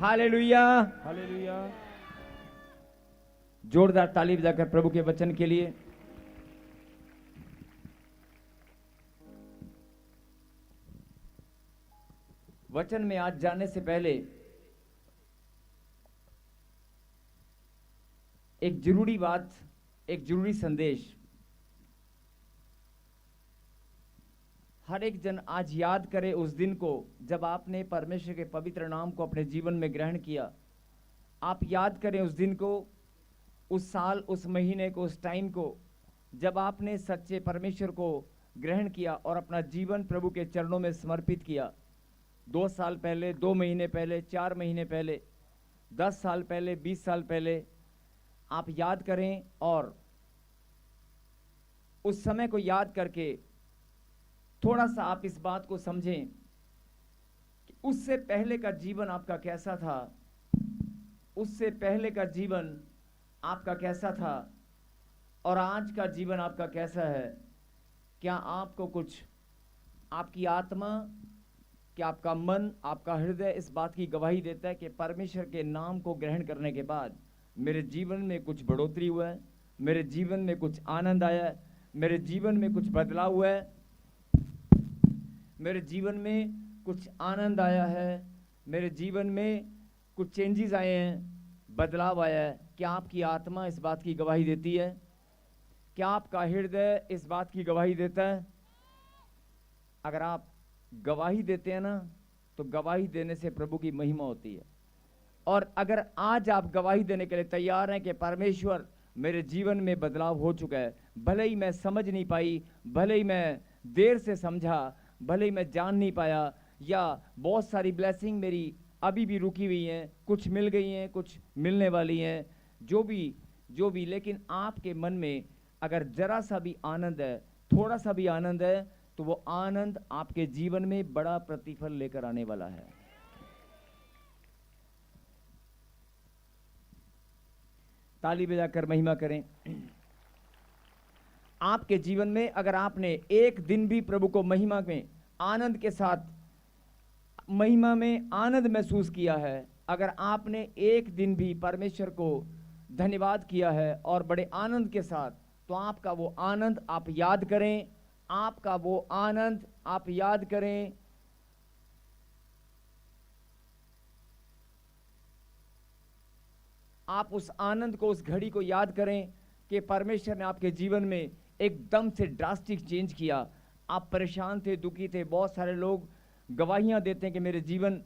Hallelujah. Hallelujah. जोरदार ताली बजाकर प्रभु के वचन के लिए। वचन में आज जाने से पहले एक जरूरी बात, एक जरूरी संदेश। हर एक जन आज याद करे उस दिन को जब आपने परमेश्वर के पवित्र नाम को अपने जीवन में ग्रहण किया। आप याद करें उस दिन को, उस साल, उस महीने को, उस टाइम को जब आपने सच्चे परमेश्वर को ग्रहण किया और अपना जीवन प्रभु के चरणों में समर्पित किया। 2 साल पहले, 2 महीने पहले, 4 महीने पहले, 10 साल पहले, 20 साल पहले आप याद करें और उस समय को याद करके थोड़ा सा आप इस बात को समझें कि उससे पहले का जीवन आपका कैसा था, उससे पहले का जीवन आपका कैसा था और आज का जीवन आपका कैसा है। क्या आपको कुछ, आपकी आत्मा, क्या आपका मन, आपका हृदय इस बात की गवाही देता है कि परमेश्वर के नाम को ग्रहण करने के बाद मेरे जीवन में कुछ बढ़ोतरी हुआ है, मेरे जीवन में कुछ आनंद आया है, मेरे जीवन में कुछ बदलाव हुआ है, मेरे जीवन में कुछ आनंद आया है, मेरे जीवन में कुछ चेंजेस आए हैं, बदलाव आया है। क्या आपकी आत्मा इस बात की गवाही देती है? क्या आपका हृदय इस बात की गवाही देता है? अगर आप गवाही देते हैं ना, तो गवाही देने से प्रभु की महिमा होती है। और अगर आज आप गवाही देने के लिए तैयार हैं कि परमेश्वर मेरे जीवन में बदलाव हो चुका है, भले ही मैं समझ नहीं पाई, भले ही मैं देर से समझा, भले ही मैं जान नहीं पाया, या बहुत सारी ब्लेसिंग मेरी अभी भी रुकी हुई हैं, कुछ मिल गई हैं, कुछ मिलने वाली हैं, जो भी, लेकिन आपके मन में अगर जरा सा भी आनंद है, थोड़ा सा भी आनंद है, तो वो आनंद आपके जीवन में बड़ा प्रतिफल लेकर आने वाला है। ताली बजाकर महिमा करें। आपके जीवन में अगर आपने एक दिन भी प्रभु को महिमा में आनंद के साथ, महिमा में आनंद महसूस किया है, अगर आपने एक दिन भी परमेश्वर को धन्यवाद किया है और बड़े आनंद के साथ, तो आपका वो आनंद आप याद करें, आपका वो आनंद आप याद करें। आप उस आनंद को, उस घड़ी को याद करें कि परमेश्वर ने आपके जीवन में एकदम से ड्रास्टिक चेंज किया। आप परेशान थे, दुखी थे। बहुत सारे लोग गवाहियां देते हैं कि मेरे जीवन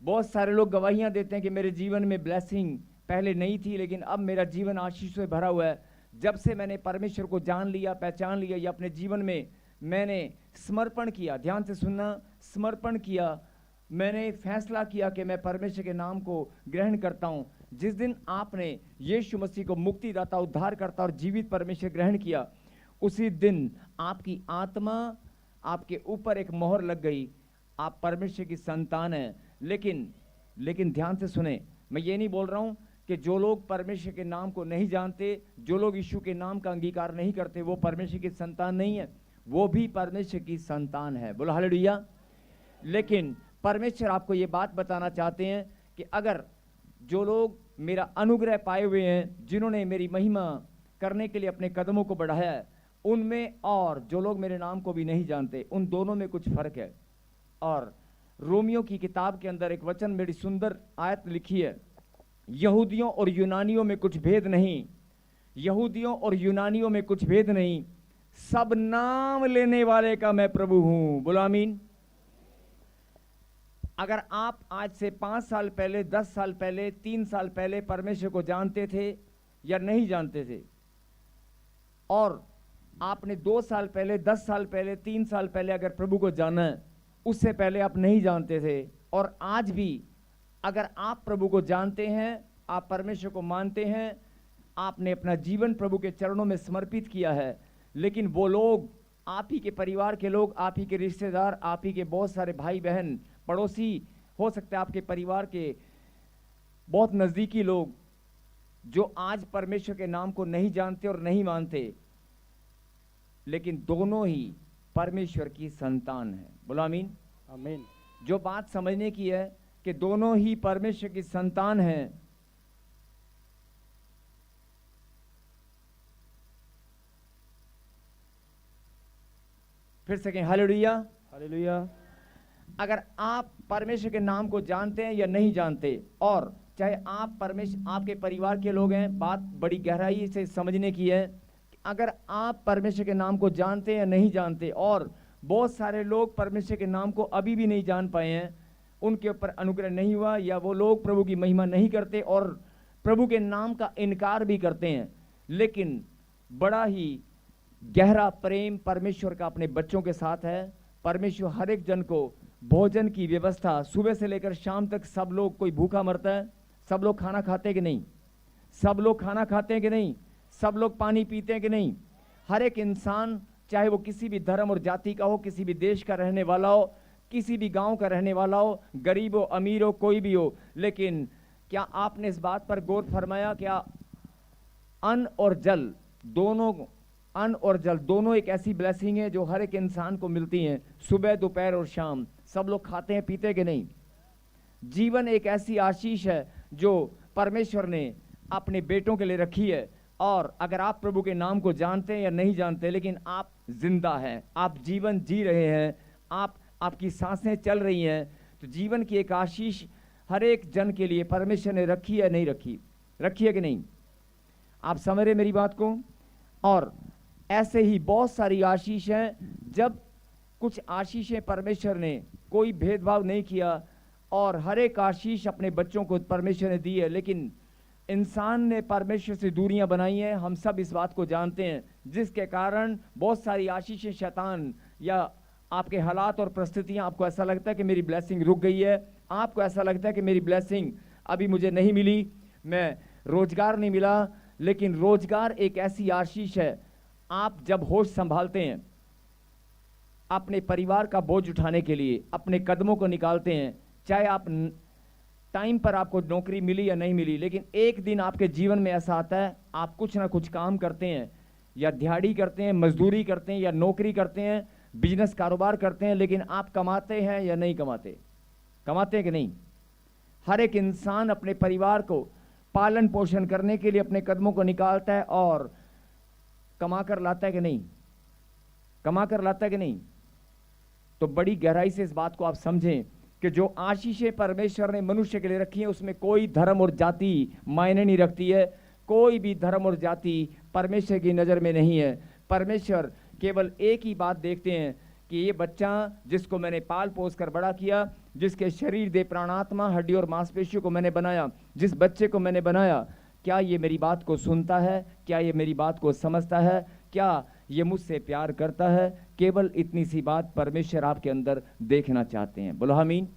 बहुत सारे लोग गवाहियां देते हैं कि मेरे जीवन में ब्लेसिंग पहले नहीं थी, लेकिन अब मेरा जीवन आशीष से भरा हुआ है। जब से मैंने परमेश्वर को जान लिया, पहचान लिया, या अपने जीवन में मैंने समर्पण किया, ध्यान से सुनना, समर्पण किया, मैंने फैसला किया कि मैं परमेश्वर के नाम को ग्रहण करता हूं। जिस दिन आपने यीशु मसीह को मुक्तिदाता, उद्धारकर्ता और जीवित परमेश्वर ग्रहण किया, उसी दिन आपकी आत्मा, आपके ऊपर एक मोहर लग गई। आप परमेश्वर की संतान हैं। लेकिन ध्यान से सुने, मैं ये नहीं बोल रहा हूं कि जो लोग परमेश्वर के नाम को नहीं जानते, जो लोग यीशु के नाम का अंगीकार नहीं करते, वो परमेश्वर की संतान नहीं है। वो भी परमेश्वर की संतान है। बोलो हालेलुया। लेकिन परमेश्वर आपको ये बात बताना चाहते हैं कि अगर जो लोग मेरा अनुग्रह पाए हुए हैं, जिन्होंने मेरी महिमा करने के लिए अपने कदमों को बढ़ाया है, उनमें और जो लोग मेरे नाम को भी नहीं जानते, उन दोनों में कुछ फर्क है। और रोमियो की किताब के अंदर एक वचन, बड़ी सुंदर आयत लिखी है, यहूदियों और यूनानियों में कुछ भेद नहीं, यहूदियों और यूनानियों में कुछ भेद नहीं, सब नाम लेने वाले का मैं प्रभु हूं। बोलो आमीन। अगर आप आज से 5 साल पहले, 10 साल पहले, 3 साल पहले परमेश्वर को जानते थे या नहीं जानते थे, और आपने 2 साल पहले, 10 साल पहले, 3 साल पहले अगर प्रभु को जाना है, उससे पहले आप नहीं जानते थे, और आज भी अगर आप प्रभु को जानते हैं, आप परमेश्वर को मानते हैं, आपने अपना जीवन प्रभु के चरणों में समर्पित किया है, लेकिन वो लोग, आप ही के परिवार के लोग, आप ही के रिश्तेदार, आप ही के बहुत सारे भाई बहन, पड़ोसी, हो सकता है आपके परिवार के बहुत नज़दीकी लोग, जो आज परमेश्वर के नाम को नहीं जानते और नहीं मानते, लेकिन दोनों ही परमेश्वर की संतान है। बोलो आमीन। आमीन। जो बात समझने की है कि दोनों ही परमेश्वर की संतान हैं, फिर से कहें हालेलुया। हालेलुया। अगर आप परमेश्वर के नाम को जानते हैं या नहीं जानते, और चाहे आप परमेश्वर आपके परिवार के लोग हैं, बात बड़ी गहराई से समझने की है कि अगर आप परमेश्वर के नाम को जानते हैं या नहीं जानते, और बहुत सारे लोग परमेश्वर के नाम को अभी भी नहीं जान पाए हैं, उनके ऊपर अनुग्रह नहीं हुआ, या वो लोग प्रभु की महिमा नहीं करते और प्रभु के नाम का इनकार भी करते हैं, लेकिन बड़ा ही गहरा प्रेम परमेश्वर का अपने बच्चों के साथ है। परमेश्वर हर एक जन को भोजन की व्यवस्था, सुबह से लेकर शाम तक सब लोग, कोई भूखा मरता है, सब लोग खाना खाते हैं कि नहीं, सब लोग खाना खाते हैं कि नहीं, सब लोग पानी पीते हैं कि नहीं, हर एक इंसान चाहे वो किसी भी धर्म और जाति का हो, किसी भी देश का रहने वाला हो, किसी भी गांव का रहने वाला हो, गरीब हो अमीर हो कोई भी हो, लेकिन क्या आपने इस बात पर गौर फरमाया, क्या अन्न और जल दोनों, अन्न और जल दोनों एक ऐसी ब्लेसिंग है जो हर एक इंसान को मिलती हैं, सुबह दोपहर और शाम सब लोग खाते हैं पीते हैं कि नहीं। जीवन एक ऐसी आशीष है जो परमेश्वर ने अपने बेटों के लिए रखी है, और अगर आप प्रभु के नाम को जानते हैं या नहीं जानते, लेकिन आप जिंदा हैं, आप जीवन जी रहे हैं, आपकी सांसें चल रही हैं, तो जीवन की एक आशीष हर एक जन के लिए परमेश्वर ने रखी है, नहीं रखी, रखी है कि नहीं। आप समझ रहे मेरी बात को। और ऐसे ही बहुत सारी आशीष हैं, जब कुछ आशीषें परमेश्वर ने कोई भेदभाव नहीं किया, और हर एक आशीष अपने बच्चों को परमेश्वर ने दी है, लेकिन इंसान ने परमेश्वर से दूरियां बनाई हैं। हम सब इस बात को जानते हैं, जिसके कारण बहुत सारी आशीषें शैतान या आपके हालात और परिस्थितियां, आपको ऐसा लगता है कि मेरी ब्लेसिंग रुक गई है, आपको ऐसा लगता है कि मेरी ब्लेसिंग अभी मुझे नहीं मिली, मैं रोजगार नहीं मिला, लेकिन रोजगार एक ऐसी आशीष है। आप जब होश संभालते हैं, अपने परिवार का बोझ उठाने के लिए अपने कदमों को निकालते हैं, चाहे आप टाइम पर आपको नौकरी मिली या नहीं मिली, लेकिन एक दिन आपके जीवन में ऐसा आता है, आप कुछ ना कुछ काम करते हैं, या दिहाड़ी करते हैं, मजदूरी करते हैं, या नौकरी करते हैं, बिजनेस कारोबार करते हैं, लेकिन आप कमाते हैं या नहीं कमाते, कमाते हैं कि नहीं। हर एक इंसान अपने परिवार को पालन पोषण करने के लिए अपने कदमों को निकालता है और कमा कर लाता है कि नहीं, कमा कर लाता है कि नहीं। तो बड़ी गहराई से इस बात को आप समझें कि जो आशीषें परमेश्वर ने मनुष्य के लिए रखी हैं, उसमें कोई धर्म और जाति मायने नहीं रखती है। कोई भी धर्म और जाति परमेश्वर की नज़र में नहीं है। परमेश्वर केवल एक ही बात देखते हैं कि ये बच्चा जिसको मैंने पाल पोस कर बड़ा किया, जिसके शरीर दे प्राणात्मा हड्डी और मांसपेशियों को मैंने बनाया, जिस बच्चे को मैंने बनाया, क्या ये मेरी बात को सुनता है, क्या ये मेरी बात को समझता है, क्या ये मुझसे प्यार करता है। केवल इतनी सी बात परमेश्वर आपके अंदर देखना चाहते हैं। बोलो आमीन।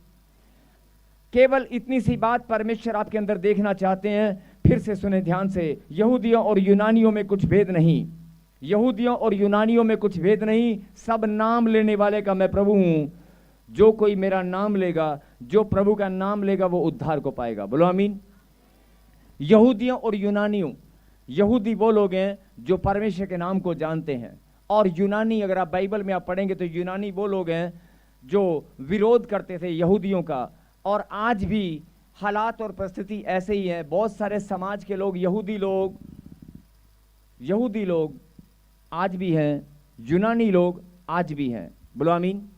केवल इतनी सी बात परमेश्वर आपके अंदर देखना चाहते हैं। फिर से सुने ध्यान से, यहूदियों और यूनानियों में कुछ भेद नहीं, यहूदियों और यूनानियों में कुछ भेद नहीं, सब नाम लेने वाले का मैं प्रभु हूं। जो कोई मेरा नाम लेगा, जो प्रभु का नाम लेगा, वो उद्धार को पाएगा। बोलो आमीन। यहूदियों और यूनानियों, यहूदी वो लोग हैं जो परमेश्वर के नाम को जानते हैं, और यूनानी, अगर आप बाइबल में आप पढ़ेंगे तो यूनानी वो लोग हैं जो विरोध करते थे यहूदियों का। और आज भी हालात और परिस्थिति ऐसे ही है। बहुत सारे समाज के लोग, यहूदी लोग आज भी हैं, यूनानी लोग आज भी हैं। बोलो आमीन।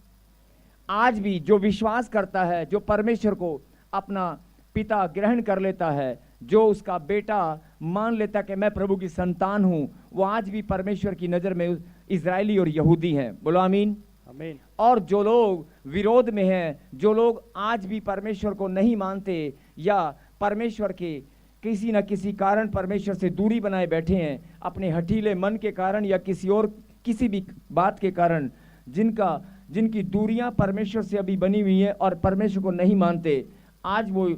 आज भी जो विश्वास करता है, जो परमेश्वर को अपना पिता ग्रहण कर लेता है, जो उसका बेटा मान लेता कि मैं प्रभु की संतान हूं, वो आज भी परमेश्वर की नजर में इजरायली और यहूदी हैं। बोलो आमीन। आमीन। और जो लोग विरोध में हैं, जो लोग आज भी परमेश्वर को नहीं मानते, या परमेश्वर के किसी न किसी कारण परमेश्वर से दूरी बनाए बैठे हैं, अपने हठीले मन के कारण या किसी और किसी भी बात के कारण, जिनकी दूरियां परमेश्वर से अभी बनी हुई हैं और परमेश्वर को नहीं मानते, आज वो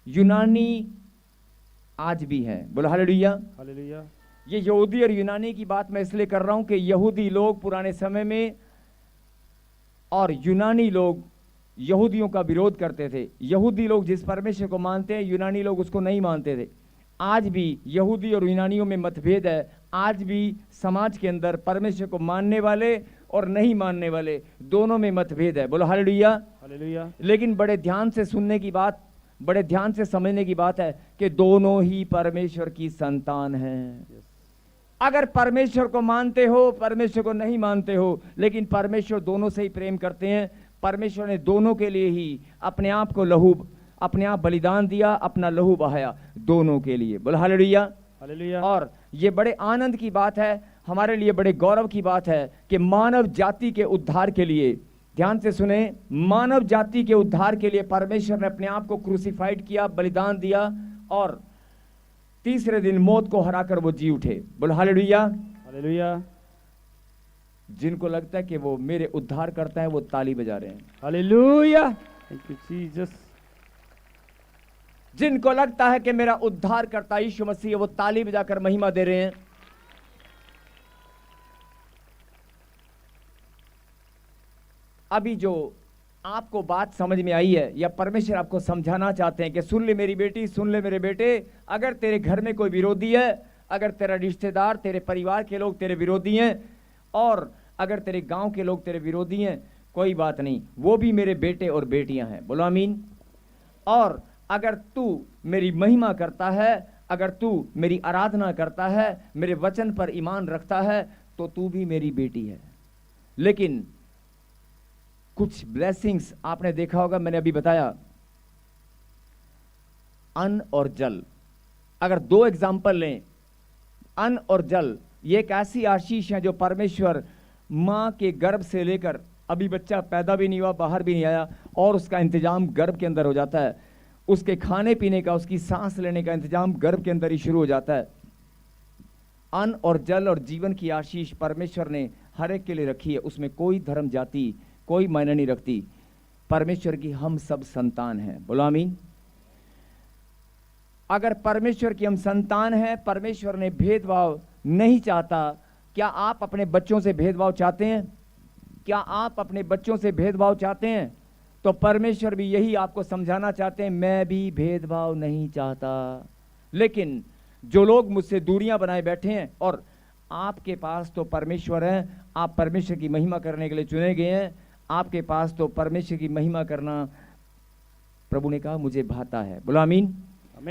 यूनानी आज भी हैं। बोलो हालेलुया। हालेलुया। ये यहूदी और यूनानी की बात मैं इसलिए कर रहा हूं कि यहूदी लोग पुराने समय में और यूनानी लोग यहूदियों का विरोध करते थे। यहूदी लोग जिस परमेश्वर को मानते हैं, यूनानी लोग उसको नहीं मानते थे। आज भी यहूदी और यूनानियों में मतभेद है। आज भी समाज के अंदर परमेश्वर को मानने वाले और नहीं मानने वाले, दोनों में मतभेद है। बोलो हालेलुया। हालेलुया। लेकिन बड़े ध्यान से सुनने की बात, बड़े ध्यान से समझने की बात है कि दोनों ही परमेश्वर की संतान हैं। अगर परमेश्वर को मानते हो, परमेश्वर को नहीं मानते हो, लेकिन परमेश्वर दोनों से ही प्रेम करते हैं। परमेश्वर ने दोनों के लिए ही अपने आप को अपने आप बलिदान दिया, अपना लहू बहाया दोनों के लिए। बोलो हालेलुया। हालेलुया। और ये बड़े आनंद की बात है, हमारे लिए बड़े गौरव की बात है कि मानव जाति के उद्धार के लिए, ध्यान से सुने, मानव जाति के उद्धार के लिए परमेश्वर ने अपने आप को क्रूसिफाइड किया, बलिदान दिया, और तीसरे दिन मौत को हराकर वो जी उठे। बोलो हालेलुया। हालेलुया। जिनको लगता है कि वो मेरे उद्धार करता है, वो ताली बजा रहे हैं। हालेलुया। Thank you Jesus. जिनको लगता है कि मेरा उद्धार करता यीशु मसीह है, वो ताली बजाकर महिमा दे रहे हैं। अभी जो आपको बात समझ में आई है, या परमेश्वर आपको समझाना चाहते हैं कि सुन ले मेरी बेटी, सुन ले मेरे बेटे, अगर तेरे घर में कोई विरोधी है, अगर तेरा रिश्तेदार, तेरे परिवार के लोग तेरे विरोधी हैं, और अगर तेरे गांव के लोग तेरे विरोधी हैं, कोई बात नहीं, वो भी मेरे बेटे और बेटियां हैं। बोलो आमीन। और अगर तू मेरी महिमा करता है, अगर तू मेरी आराधना करता है, मेरे वचन पर ईमान रखता है, तो तू भी मेरी बेटी है। लेकिन कुछ ब्लेसिंग्स आपने देखा होगा, मैंने अभी बताया, अन्न और जल। अगर दो एग्जाम्पल लें, अन्न और जल, ये एक ऐसी आशीष है जो परमेश्वर मां के गर्भ से लेकर, अभी बच्चा पैदा भी नहीं हुआ, बाहर भी नहीं आया, और उसका इंतजाम गर्भ के अंदर हो जाता है, उसके खाने पीने का, उसकी सांस लेने का इंतजाम गर्भ के अंदर ही शुरू हो जाता है। अन्न और जल और जीवन की आशीष परमेश्वर ने हर एक के लिए रखी है, उसमें कोई धर्म जाति कोई मायने नहीं रखती। परमेश्वर की हम सब संतान हैं। बोलो आमीन। अगर परमेश्वर की हम संतान हैं, परमेश्वर ने भेदभाव नहीं चाहता। क्या आप अपने बच्चों से भेदभाव चाहते हैं? क्या आप अपने बच्चों से भेदभाव चाहते हैं? तो परमेश्वर भी यही आपको समझाना चाहते हैं, मैं भी भेदभाव नहीं चाहता। लेकिन जो लोग मुझसे दूरियां बनाए बैठे हैं, और आपके पास तो परमेश्वर है, आप परमेश्वर की महिमा करने के लिए चुने गए हैं, आपके पास तो परमेश्वर की महिमा करना, प्रभु ने कहा, मुझे भाता है। बोलो आमीन।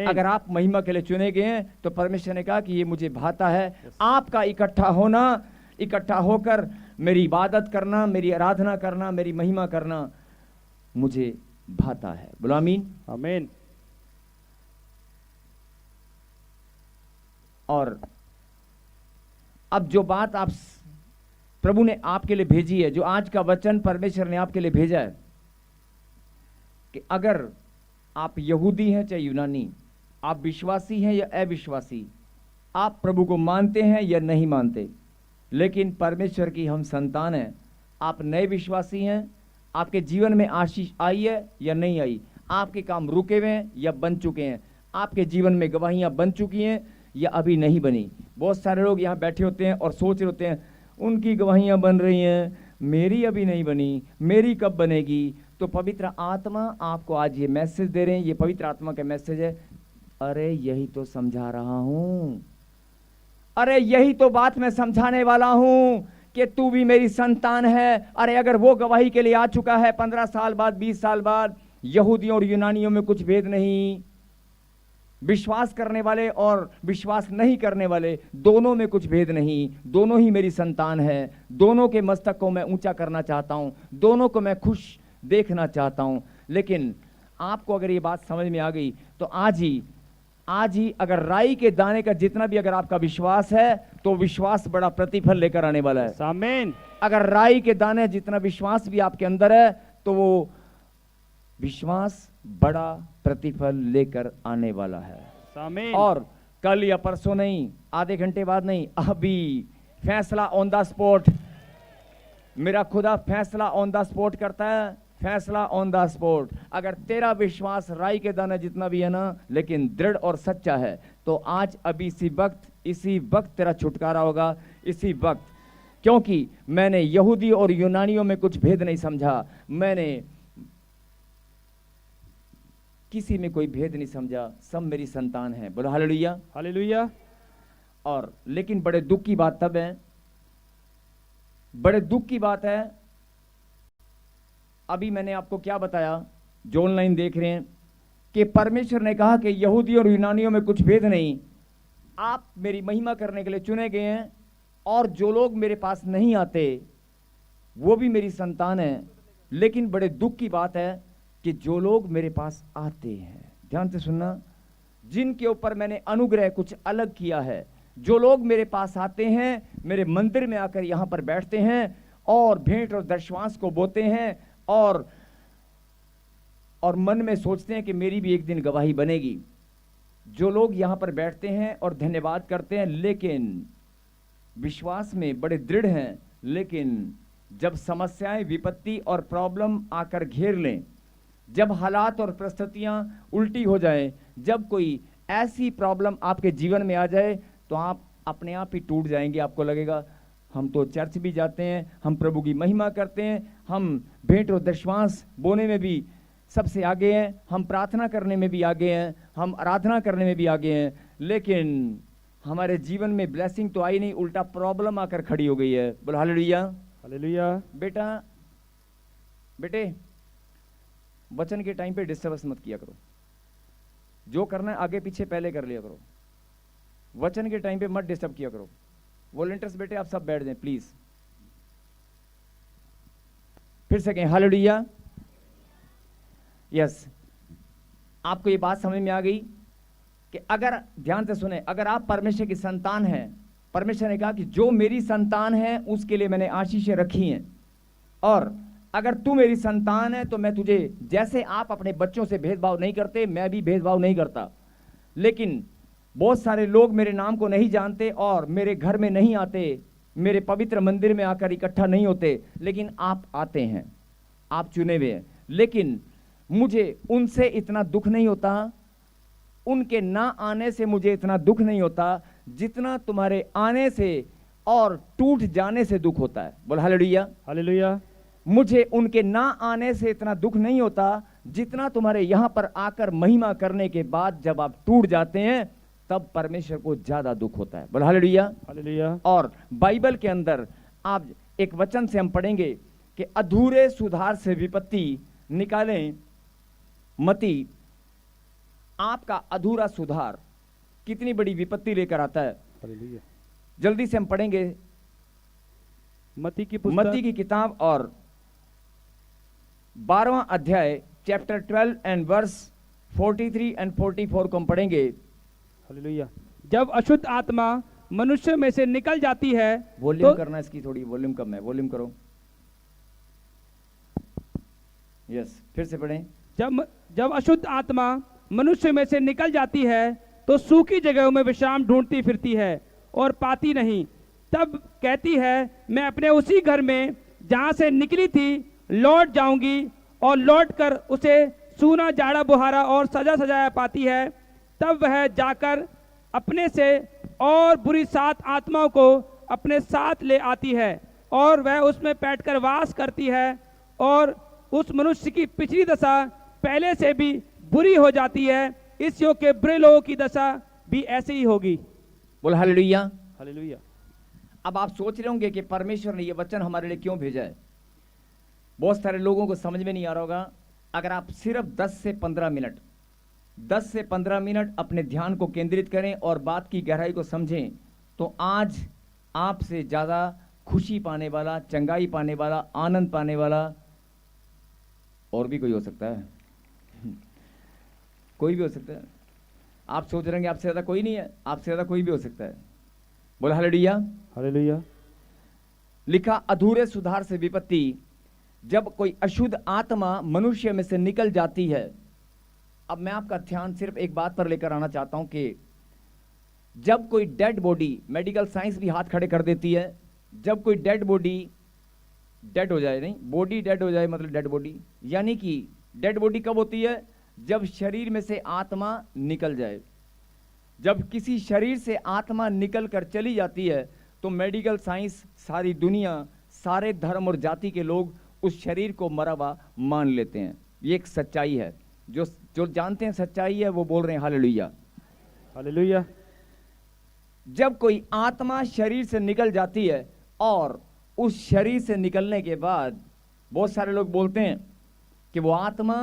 अगर आप महिमा के लिए चुने गए हैं, तो परमेश्वर ने कहा कि ये मुझे भाता है। आपका इकट्ठा होना, इकट्ठा होकर मेरी इबादत करना, मेरी आराधना करना, मेरी महिमा करना मुझे भाता है। बोलो आमीन। आमीन। और अब जो बात आप प्रभु ने आपके लिए भेजी है, जो आज का वचन परमेश्वर ने आपके लिए भेजा है, कि अगर आप यहूदी हैं चाहे यूनानी, आप विश्वासी हैं या अविश्वासी, आप प्रभु को मानते हैं या नहीं मानते, लेकिन परमेश्वर की हम संतान हैं, आप नए विश्वासी हैं, आपके जीवन में आशीष आई है या नहीं आई, आपके काम रुके हुए हैं या बन चुके हैं, आपके जीवन में गवाहियां बन चुकी हैं या अभी नहीं बनी। बहुत सारे लोग यहाँ बैठे होते हैं और सोच रहे होते हैं, उनकी गवाहियां बन रही हैं, मेरी अभी नहीं बनी, मेरी कब बनेगी? तो पवित्र आत्मा आपको आज ये मैसेज दे रहे हैं, ये पवित्र आत्मा का मैसेज है, अरे यही तो समझा रहा हूं, अरे यही तो बात मैं समझाने वाला हूं कि तू भी मेरी संतान है। अरे अगर वो गवाही के लिए आ चुका है 15 साल बाद, 20 साल बाद, यहूदियों और यूनानियों में कुछ भेद नहीं, विश्वास करने वाले और विश्वास नहीं करने वाले दोनों में कुछ भेद नहीं, दोनों ही मेरी संतान है, दोनों के मस्तक को मैं ऊंचा करना चाहता हूं, दोनों को मैं खुश देखना चाहता हूं। लेकिन आपको अगर ये बात समझ में आ गई, तो आज ही अगर राई के दाने का जितना भी अगर आपका विश्वास है, तो विश्वास बड़ा प्रतिफल लेकर आने वाला है। आमीन। अगर राई के दाने जितना विश्वास भी आपके अंदर है, तो वो विश्वास बड़ा प्रतिफल लेकर आने वाला है। आमीन। और कल या परसों नहीं, आधे घंटे बाद नहीं, अभी फैसला ऑन द स्पॉट। मेरा खुदा फैसला ऑन द स्पॉट करता है, फैसला ऑन द स्पॉट। अगर तेरा विश्वास राई के दाने जितना भी है ना, लेकिन दृढ़ और सच्चा है, तो आज अभी इसी वक्त तेरा छुटकारा होगा, इसी वक्त। क्योंकि मैंने यहूदी और यूनानियों में कुछ भेद नहीं समझा, मैंने किसी में कोई भेद नहीं समझा, सब मेरी संतान है। बोलो हालेलुया। हालेलुया। और लेकिन बड़े दुख की बात तब है बड़े दुख की बात है, अभी मैंने आपको क्या बताया, जो ऑनलाइन देख रहे हैं, कि परमेश्वर ने कहा कि यहूदियों और यूनानियों में कुछ भेद नहीं, आप मेरी महिमा करने के लिए चुने गए हैं, और जो लोग मेरे पास नहीं आते वो भी मेरी संतान है। लेकिन बड़े दुख की बात है कि जो लोग मेरे पास आते हैं, ध्यान से सुनना, जिनके ऊपर मैंने अनुग्रह कुछ अलग किया है, जो लोग मेरे पास आते हैं, मेरे मंदिर में आकर यहां पर बैठते हैं और भेंट और दशवांश को बोते हैं और मन में सोचते हैं कि मेरी भी एक दिन गवाही बनेगी, जो लोग यहां पर बैठते हैं और धन्यवाद करते हैं, लेकिन विश्वास में बड़े दृढ़ हैं, लेकिन जब समस्याएं, विपत्ति और प्रॉब्लम आकर घेर लें, जब हालात और परिस्थितियां उल्टी हो जाएं, जब कोई ऐसी प्रॉब्लम आपके जीवन में आ जाए, तो आप अपने आप ही टूट जाएंगे। आपको लगेगा हम तो चर्च भी जाते हैं, हम प्रभु की महिमा करते हैं, हम भेंट और दशवांश बोने में भी सबसे आगे हैं, हम प्रार्थना करने में भी आगे हैं, हम आराधना करने में भी आगे हैं, लेकिन हमारे जीवन में ब्लेसिंग तो आई नहीं, उल्टा प्रॉब्लम आकर खड़ी हो गई है। बोलो हालेलुया। हालेलुया। बेटे वचन के टाइम पे डिस्टर्बेंस मत किया करो, जो करना है आगे पीछे पहले कर लिया करो, वचन के टाइम पे मत डिस्टर्ब किया करो। वॉलंटियर्स बेटे आप सब बैठ जाएं प्लीज। फिर से कहें हालेलुया। यस, आपको ये बात समझ में आ गई कि अगर ध्यान से सुने, अगर आप परमेश्वर की संतान हैं, परमेश्वर ने कहा कि जो मेरी संतान है उसके लिए मैंने आशीषें रखी हैं, और अगर तू मेरी संतान है तो मैं तुझे, जैसे आप अपने बच्चों से भेदभाव नहीं करते, मैं भी भेदभाव नहीं करता। लेकिन बहुत सारे लोग मेरे नाम को नहीं जानते और मेरे घर में नहीं आते, मेरे पवित्र मंदिर में आकर इकट्ठा नहीं होते, लेकिन आप आते हैं, आप चुने हुए हैं। लेकिन मुझे उनसे इतना दुख नहीं होता, उनके ना आने से मुझे इतना दुख नहीं होता जितना तुम्हारे आने से और टूट जाने से दुख होता है। बोल हालेलुया। हालेलुया। मुझे उनके ना आने से इतना दुख नहीं होता जितना तुम्हारे यहां पर आकर महिमा करने के बाद जब आप टूट जाते हैं तब परमेश्वर को ज्यादा दुख होता है। बोल हालेलुया। हालेलुया। और बाइबल के अंदर आप एक वचन से हम पढ़ेंगे कि अधूरे सुधार से विपत्ति निकालें मती। आपका अधूरा सुधार कितनी बड़ी विपत्ति लेकर आता है। हालेलुया। जल्दी से हम पढ़ेंगे मत्ती की पुस्तक, मत्ती की किताब और 12वां अध्याय चैप्टर 12 एंड वर्स 43 एंड 44 को हम पढ़ेंगे। हालेलुया। जब अशुद्ध आत्मा मनुष्य में से निकल जाती है, वॉल्यूम करना, इसकी थोड़ी वॉल्यूम कम है, वॉल्यूम करो। यस, फिर से पढ़ें। जब अशुद्ध आत्मा मनुष्य में से निकल जाती है तो सूखी जगहों में विश्राम ढूंढती फिरती है और पाती नहीं। तब कहती है मैं अपने उसी घर में जहां से निकली थी लौट जाऊंगी, और लौटकर उसे सूना, जाड़ा, बुहारा और सजा सजाया पाती है। तब वह जाकर अपने से और बुरी 7 आत्माओं को अपने साथ ले आती है और वह उसमें बैठकर वास करती है, और उस मनुष्य की पिछली दशा पहले से भी बुरी हो जाती है। इस युग के बुरे लोगों की दशा भी ऐसे ही होगी। बोल हालेलुया। हालेलुया। अब आप सोच रहे होंगे कि परमेश्वर ने यह वचन हमारे लिए क्यों भेजा है। बहुत सारे लोगों को समझ में नहीं आ रहा होगा। अगर आप सिर्फ 10 से 15 मिनट अपने ध्यान को केंद्रित करें और बात की गहराई को समझें, तो आज आपसे ज्यादा खुशी पाने वाला, चंगाई पाने वाला, आनंद पाने वाला और भी कोई हो सकता है। कोई भी हो सकता है। आप सोच रहे हैं आपसे ज्यादा कोई नहीं है, आपसे ज्यादा कोई भी हो सकता है। बोला हालेलुया। हालेलुया। लिखा अधूरे सुधार से विपत्ति। जब कोई अशुद्ध आत्मा मनुष्य में से निकल जाती है। अब मैं आपका ध्यान सिर्फ एक बात पर लेकर आना चाहता हूं कि जब कोई डेड बॉडी, मेडिकल साइंस भी हाथ खड़े कर देती है, जब कोई डेड बॉडी डेड हो जाए, नहीं बॉडी डेड हो जाए मतलब डेड बॉडी, यानी कि डेड बॉडी कब होती है? जब शरीर में से आत्मा निकल जाए। जब किसी शरीर से आत्मा निकल कर चली जाती है तो मेडिकल साइंस, सारी दुनिया, सारे धर्म और जाति के लोग उस शरीर को मरा हुआ मान लेते हैं। ये एक सच्चाई है। जो जानते हैं सच्चाई है वो बोल रहे हैं हालेलुया। हालेलुया। जब कोई आत्मा शरीर से निकल जाती है और उस शरीर से निकलने के बाद बहुत सारे लोग बोलते हैं कि वो आत्मा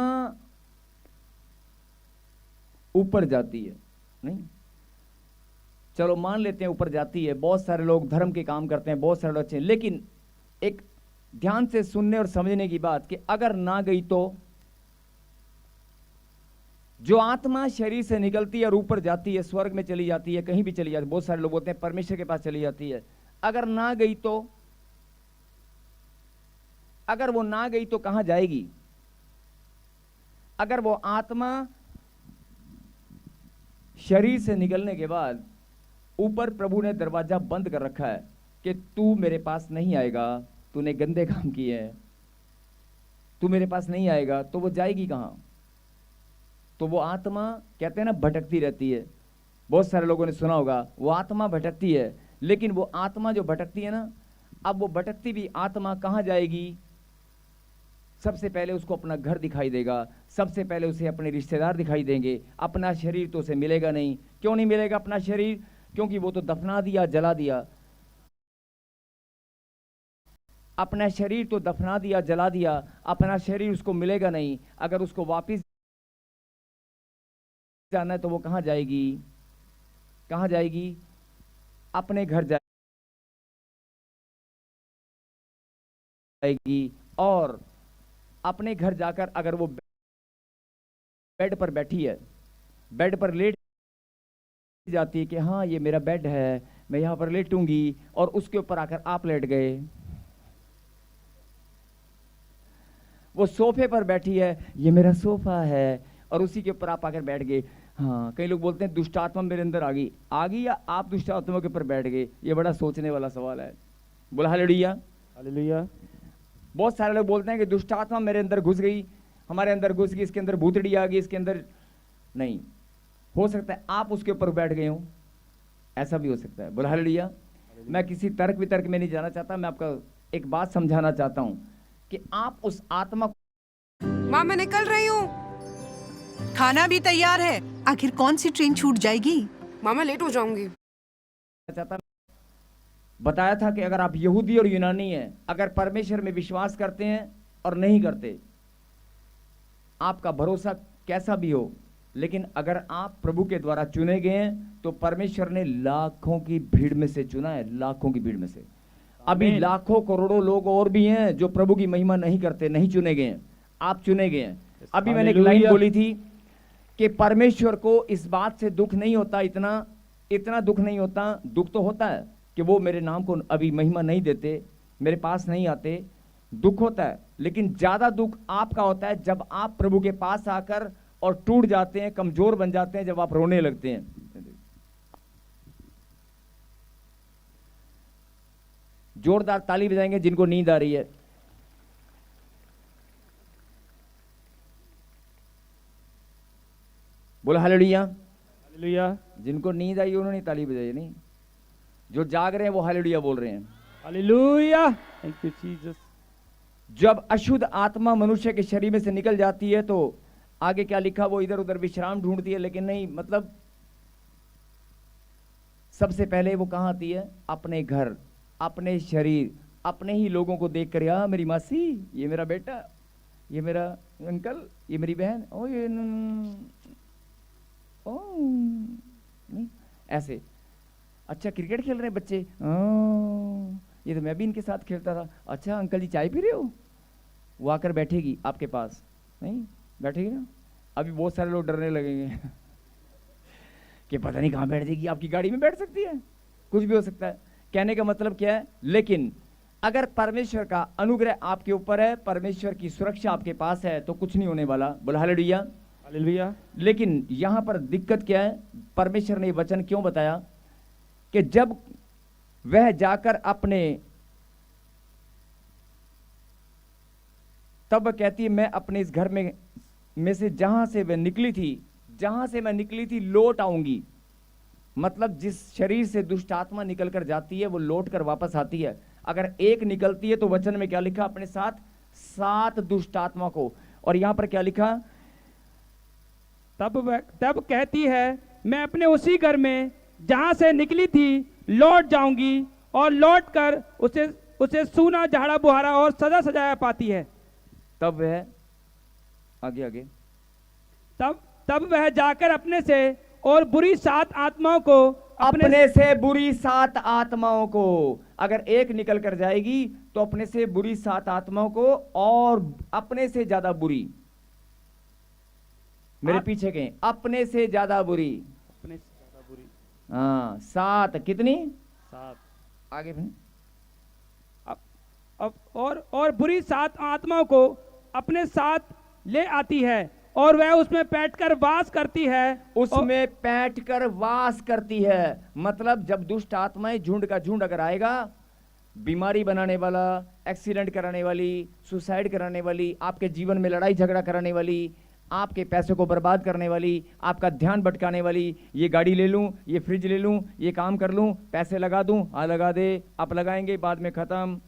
ऊपर जाती है। नहीं, चलो मान लेते हैं ऊपर जाती है, बहुत सारे लोग धर्म के काम करते हैं, बहुत सारे लोग अच्छे हैं, लेकिन एक ध्यान से सुनने और समझने की बात कि अगर ना गई तो जो आत्मा शरीर से निकलती है और ऊपर जाती है, स्वर्ग में चली जाती है, कहीं भी चली जाती है, बहुत सारे लोग बोलते हैं परमेश्वर के पास चली जाती है, अगर ना गई तो, अगर वो ना गई तो कहां जाएगी? अगर वो आत्मा शरीर से निकलने के बाद ऊपर प्रभु ने दरवाजा बंद कर रखा है कि तू मेरे पास नहीं आएगा, तूने गंदे काम किए हैं, तू मेरे पास नहीं आएगा, तो वो जाएगी कहां? तो वो आत्मा कहते हैं ना भटकती रहती है। बहुत सारे लोगों ने सुना होगा वो आत्मा भटकती है, लेकिन वो आत्मा जो भटकती है ना, अब वो भटकती भी आत्मा कहां जाएगी? सबसे पहले उसको अपना घर दिखाई देगा, सबसे पहले उसे अपने रिश्तेदार दिखाई देंगे, अपना शरीर तो उसे मिलेगा नहीं। क्यों नहीं मिलेगा अपना शरीर? क्योंकि वो तो दफना दिया, जला दिया। अपना शरीर तो दफना दिया, जला दिया, अपना शरीर उसको मिलेगा नहीं। अगर उसको वापस जाना है तो वो कहां जाएगी? कहां जाएगी? अपने घर जाएगी। और अपने घर जाकर अगर वो बेड पर बैठी है, बेड पर लेट जाती है कि हाँ ये मेरा बेड है, मैं यहां पर लेटूंगी, और उसके ऊपर आकर आप लेट गए। वो सोफे पर बैठी है, ये मेरा सोफा है, और उसी के ऊपर आप आकर बैठ गए। हाँ, कई लोग बोलते हैं दुष्ट आत्मा मेरे अंदर आ गई या आप दुष्ट आत्मा के ऊपर बैठ गए। ये बड़ा सोचने वाला सवाल है। बोला हालेलुया, हालेलुया। बहुत सारे लोग बोलते हैं कि दुष्ट आत्मा मेरे अंदर घुस गई, हमारे अंदर घुस गई, इसके अंदर भूतड़ी आ गई, इसके अंदर। नहीं, हो सकता है आप उसके ऊपर बैठ गए हो, ऐसा भी हो सकता है। बोला हालेलुया। मैं किसी तर्क वितर्क में नहीं जाना चाहता, मैं आपका एक बात समझाना चाहता हूं कि आप उस आत्मा। माँ मैं निकल रही हूँ। खाना भी तैयार है। आखिर कौन सी ट्रेन छूट जाएगी? माँ मैं लेट हो जाऊंगी। चाहता बताया था कि अगर आप यहूदी और यूनानी हैं, अगर परमेश्वर में विश्वास करते हैं और नहीं करते, आपका भरोसा कैसा भी हो, लेकिन अगर आप प्रभु के द्वारा चुने गए हैं तो परमेश्वर ने लाखों की भीड़ में से चुना है, लाखों की भीड़ में से। अभी लाखों करोड़ों लोग और भी हैं जो प्रभु की महिमा नहीं करते, नहीं चुने गए हैं, आप चुने गए हैं। अभी मैंने एक लाइन बोली थी कि परमेश्वर को इस बात से दुख नहीं होता, इतना दुख नहीं होता। दुख तो होता है कि वो मेरे नाम को अभी महिमा नहीं देते, मेरे पास नहीं आते, दुख होता है। लेकिन ज्यादा दुख आपका होता है जब आप प्रभु के पास आकर और टूट जाते हैं, कमजोर बन जाते हैं, जब आप रोने लगते हैं। जोरदार ताली बजाएंगे जिनको नींद आ रही है। बोला हालेलुया। हालेलुया। जिनको नींद आई उन्होंने ताली बजाई, नहीं, जो जाग रहे हैं वो हालेलुया बोल रहे हैं। Hallelujah, thank you Jesus. जब अशुद्ध आत्मा मनुष्य के शरीर में से निकल जाती है तो आगे क्या लिखा, वो इधर उधर विश्राम ढूंढती है, लेकिन नहीं, मतलब सबसे पहले वो कहां आती है? अपने घर, अपने शरीर, अपने ही लोगों को देखकर, यार मेरी मासी, ये मेरा बेटा, ये मेरा अंकल, ये मेरी बहन, ओ ये ओ नहीं, ऐसे। अच्छा क्रिकेट खेल रहे हैं बच्चे, ये तो मैं भी इनके साथ खेलता था। अच्छा अंकल जी चाय पी रहे हो? वो आकर बैठेगी आपके पास, नहीं बैठेगी ना। अभी बहुत सारे लोग डरने लगेंगे कि पता नहीं कहाँ बैठ जाएगी, आपकी गाड़ी में बैठ सकती है, कुछ भी हो सकता है। कहने का मतलब क्या है? लेकिन अगर परमेश्वर का अनुग्रह आपके ऊपर है, परमेश्वर की सुरक्षा आपके पास है, तो कुछ नहीं होने वाला। बोला हालेलुया, हालेलुया। लेकिन यहां पर दिक्कत क्या है? परमेश्वर ने वचन क्यों बताया कि जब वह जाकर अपने, तब कहती है मैं अपने इस घर में से जहां से वह निकली थी, जहां से मैं निकली थी लौट आऊंगी। मतलब जिस शरीर से दुष्ट आत्मा निकल कर जाती है वो लौट कर वापस आती है। अगर एक निकलती है तो वचन में क्या लिखा? अपने साथ 7 दुष्ट आत्मा को। और यहां पर क्या लिखा? तब कहती है मैं अपने उसी घर में जहां से निकली थी लौट जाऊंगी और लौट कर उसे सूना, झाड़ा बुहारा और सजा सजाया पाती है। तब वह आगे आगे तब वह जाकर अपने से और बुरी 7 आत्माओं को अपने से बुरी 7 आत्माओं को, अगर एक निकल कर जाएगी तो अपने से बुरी 7 आत्माओं को और अपने से ज्यादा बुरी, मेरे पीछे कहें, अपने से ज्यादा बुरी। अपने से ज्यादा बुरी। हाँ 7 कितनी? 7 आगे फिर अब और बुरी 7 आत्माओं को अपने साथ ले आती है और वह उसमें बैठकर वास करती है। उसमें बैठकर वास करती है, मतलब जब दुष्ट आत्माएं झुंड का झुंड अगर आएगा, बीमारी बनाने वाला, एक्सीडेंट कराने वाली, सुसाइड कराने वाली, आपके जीवन में लड़ाई झगड़ा कराने वाली, आपके पैसे को बर्बाद करने वाली, आपका ध्यान भटकाने वाली, ये गाड़ी ले लूं, ये फ्रिज ले लूं, ये काम कर लूं, पैसे लगा दूं, हाँ लगा दे, आप लगाएंगे बाद में खत्म,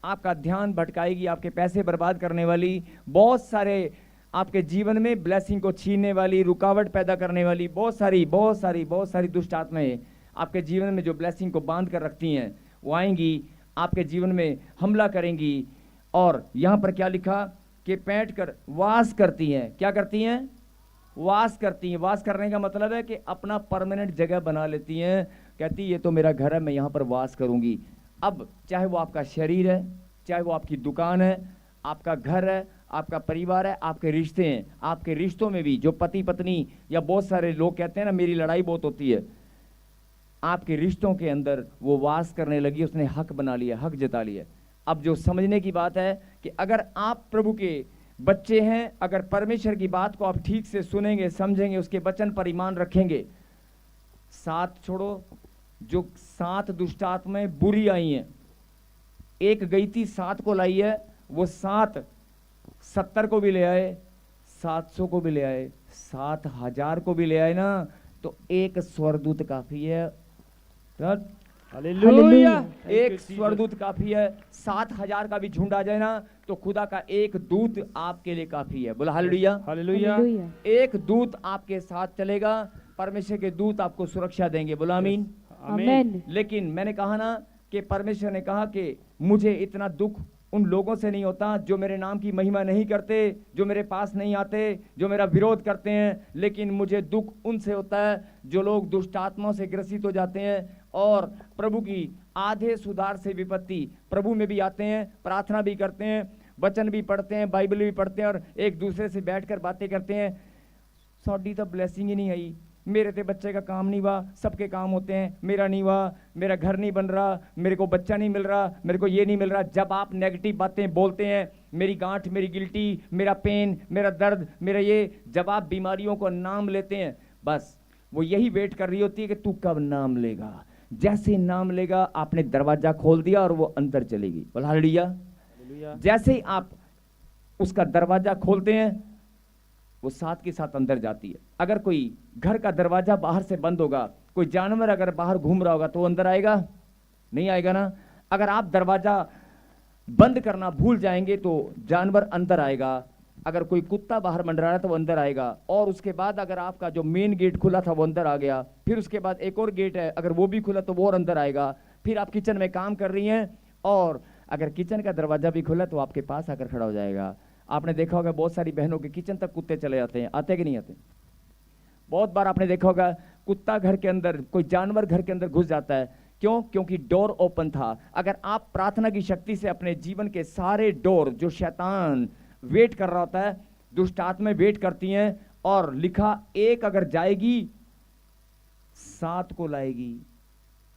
आपका ध्यान भटकाएगी, आपके पैसे बर्बाद करने वाली, बहुत सारे आपके जीवन में ब्लेसिंग को छीनने वाली, रुकावट पैदा करने वाली, बहुत सारी दुष्ट आत्माएं आपके जीवन में जो ब्लेसिंग को बांध कर रखती हैं, वो आएंगी, आपके जीवन में हमला करेंगी। और यहां पर क्या लिखा कि बैठ कर वास करती हैं। क्या करती हैं? वास करती हैं। वास करने का मतलब है कि अपना परमानेंट जगह बना लेती हैं, कहती ये तो मेरा घर है, मैं यहां पर वास करूंगी। अब चाहे वो आपका शरीर है, चाहे वो आपकी दुकान है, आपका घर है, आपका परिवार है, आपके रिश्ते हैं, आपके रिश्तों में भी जो पति पत्नी या बहुत सारे लोग कहते हैं ना मेरी लड़ाई बहुत होती है, आपके रिश्तों के अंदर वो वास करने लगी, उसने हक बना लिया, हक जता लिया। अब जो समझने की बात है कि अगर आप प्रभु के बच्चे हैं, अगर परमेश्वर की बात को आप ठीक से सुनेंगे, समझेंगे, उसके वचन पर ईमान रखेंगे, 7 छोड़ो, जो 7 दुष्ट आत्माएं बुरी आई हैं, एक गई थी 7 को लाई है, वो 7 70 को भी ले आए, 700 को भी ले आए, 7000 को भी ले आए ना, तो एक स्वर्गदूत काफी है। हालेलुया। एक स्वर्गदूत काफी है। 7000 का भी झुंड आ जाए ना, तो खुदा का एक दूत आपके लिए काफी है। बोला हालेलुया। हालेलुया। एक दूत आपके साथ चलेगा, परमेश्वर के दूत आपको सुरक्षा देंगे। बोला आमीन। आमीन। लेकिन मैंने कहा ना कि परमेश्वर ने कहा कि मुझे इतना दुख उन लोगों से नहीं होता जो मेरे नाम की महिमा नहीं करते, जो मेरे पास नहीं आते, जो मेरा विरोध करते हैं, लेकिन मुझे दुख उनसे होता है जो लोग दुष्ट आत्माओं से ग्रसित हो जाते हैं और प्रभु की आधे सुधार से विपत्ति प्रभु में भी आते हैं, प्रार्थना भी करते हैं, वचन भी पढ़ते हैं, बाइबल भी पढ़ते हैं और एक दूसरे से बैठकर बातें करते हैं। साडी तो ब्लेसिंग ही नहीं आई, मेरे ते बच्चे का काम नहीं हुआ, सबके काम होते हैं, मेरा नहीं हुआ, मेरा घर नहीं बन रहा, मेरे को बच्चा नहीं मिल रहा, मेरे को ये नहीं मिल रहा। जब आप नेगेटिव बातें बोलते हैं, मेरी गांठ, मेरी गिल्टी, मेरा पेन, मेरा दर्द, मेरा ये, जब आप बीमारियों को नाम लेते हैं, बस वो यही वेट कर रही होती है कि तू कब नाम लेगा। जैसे नाम लेगा, आपने दरवाजा खोल दिया और वो अंदर चलेगी। बोला हालेलुया। जैसे ही आप उसका दरवाजा खोलते हैं, वो साथ के साथ अंदर जाती है। अगर कोई घर का दरवाजा बाहर से बंद होगा, कोई जानवर अगर बाहर घूम रहा होगा तो वो अंदर आएगा? नहीं आएगा ना। अगर आप दरवाजा बंद करना भूल जाएंगे तो जानवर अंदर आएगा। अगर कोई कुत्ता बाहर मंडरा रहा है तो वो अंदर आएगा। और उसके बाद अगर आपका जो मेन गेट खुला था वो अंदर आ गया, फिर उसके बाद एक और गेट है, अगर वो भी खुला तो वो और अंदर आएगा। फिर आप किचन में काम कर रही हैं और अगर किचन का दरवाजा भी खुला तो आपके पास आकर खड़ा हो जाएगा। आपने देखा होगा बहुत सारी बहनों के किचन तक कुत्ते चले जाते हैं, आते कि नहीं आते? बहुत बार आपने देखा होगा कुत्ता घर के अंदर, कोई जानवर घर के अंदर घुस जाता है। क्यों? क्योंकि डोर ओपन था। अगर आप प्रार्थना की शक्ति से अपने जीवन के सारे डोर जो शैतान वेट कर रहा होता है, दुष्ट आत्माएं वेट करती हैं, और लिखा एक अगर जाएगी 7 को लाएगी,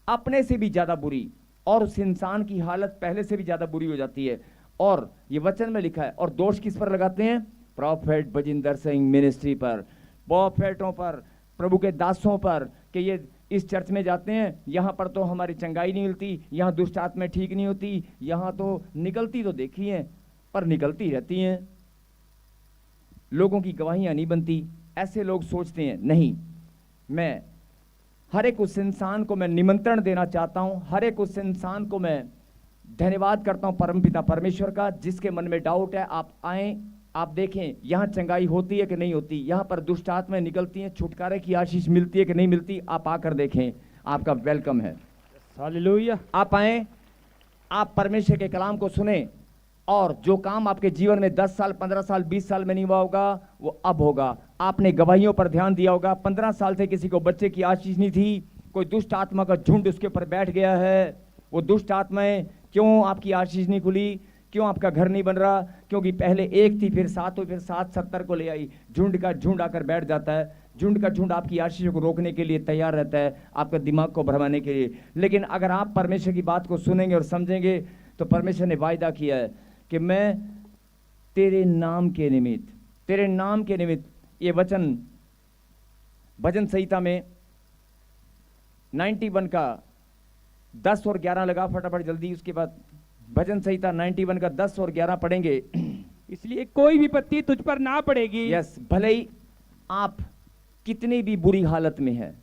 अपने से भी ज्यादा बुरी, और उस इंसान की हालत पहले से भी ज्यादा बुरी हो जाती है। और ये वचन में लिखा है। और दोष किस पर लगाते हैं? प्रॉफेट बजिंदर सिंह मिनिस्ट्री पर, प्रॉफेटों पर, प्रभु के दासों पर, कि ये इस चर्च में जाते हैं, यहाँ पर तो हमारी चंगाई नहीं मिलती, यहाँ दुष्ट आत्माएं ठीक नहीं होती, यहाँ तो निकलती तो देखी हैं पर निकलती रहती हैं, लोगों की गवाहियां नहीं बनती। ऐसे लोग सोचते हैं। नहीं, मैं हर एक उस इंसान को मैं निमंत्रण देना चाहता हूं, हर एक उस इंसान को मैं धन्यवाद करता हूं परमपिता परमेश्वर का, जिसके मन में डाउट है आप आएं, आप देखें यहाँ चंगाई होती है कि नहीं होती, यहाँ पर दुष्ट आत्माएं निकलती हैं, छुटकारे की आशीष मिलती है कि नहीं मिलती, आप आकर देखें, आपका वेलकम है। हालेलुया। आप आएं, आप परमेश्वर के कलाम को सुने और जो काम आपके जीवन में 10 साल 15 साल 20 साल में नहीं हुआ होगा वो अब होगा। आपने गवाहियों पर ध्यान दिया होगा, 15 साल से किसी को बच्चे की आशीष नहीं थी, कोई दुष्ट आत्मा का झुंड उसके ऊपर बैठ गया है। वो दुष्ट आत्माएं क्यों आपकी आशीष नहीं खुली, क्यों आपका घर नहीं बन रहा? क्योंकि पहले एक थी, फिर 7 हुई, फिर 7 70 को ले आई। झुंड का झुंड आकर बैठ जाता है। झुंड का झुंड आपकी आशीष को रोकने के लिए तैयार रहता है, आपका दिमाग को भरमाने के लिए। लेकिन अगर आप परमेश्वर की बात को सुनेंगे और समझेंगे तो परमेश्वर ने वायदा किया है कि मैं तेरे नाम के निमित्त, ये वचन भजन संहिता में 91 का 10 और 11 लगा फटाफट जल्दी। उसके बाद भजन संहिता 91 का 10 और 11 पढ़ेंगे। इसलिए कोई विपत्ति तुझ पर ना पड़ेगी। यस, भले ही आप कितनी भी बुरी हालत में है,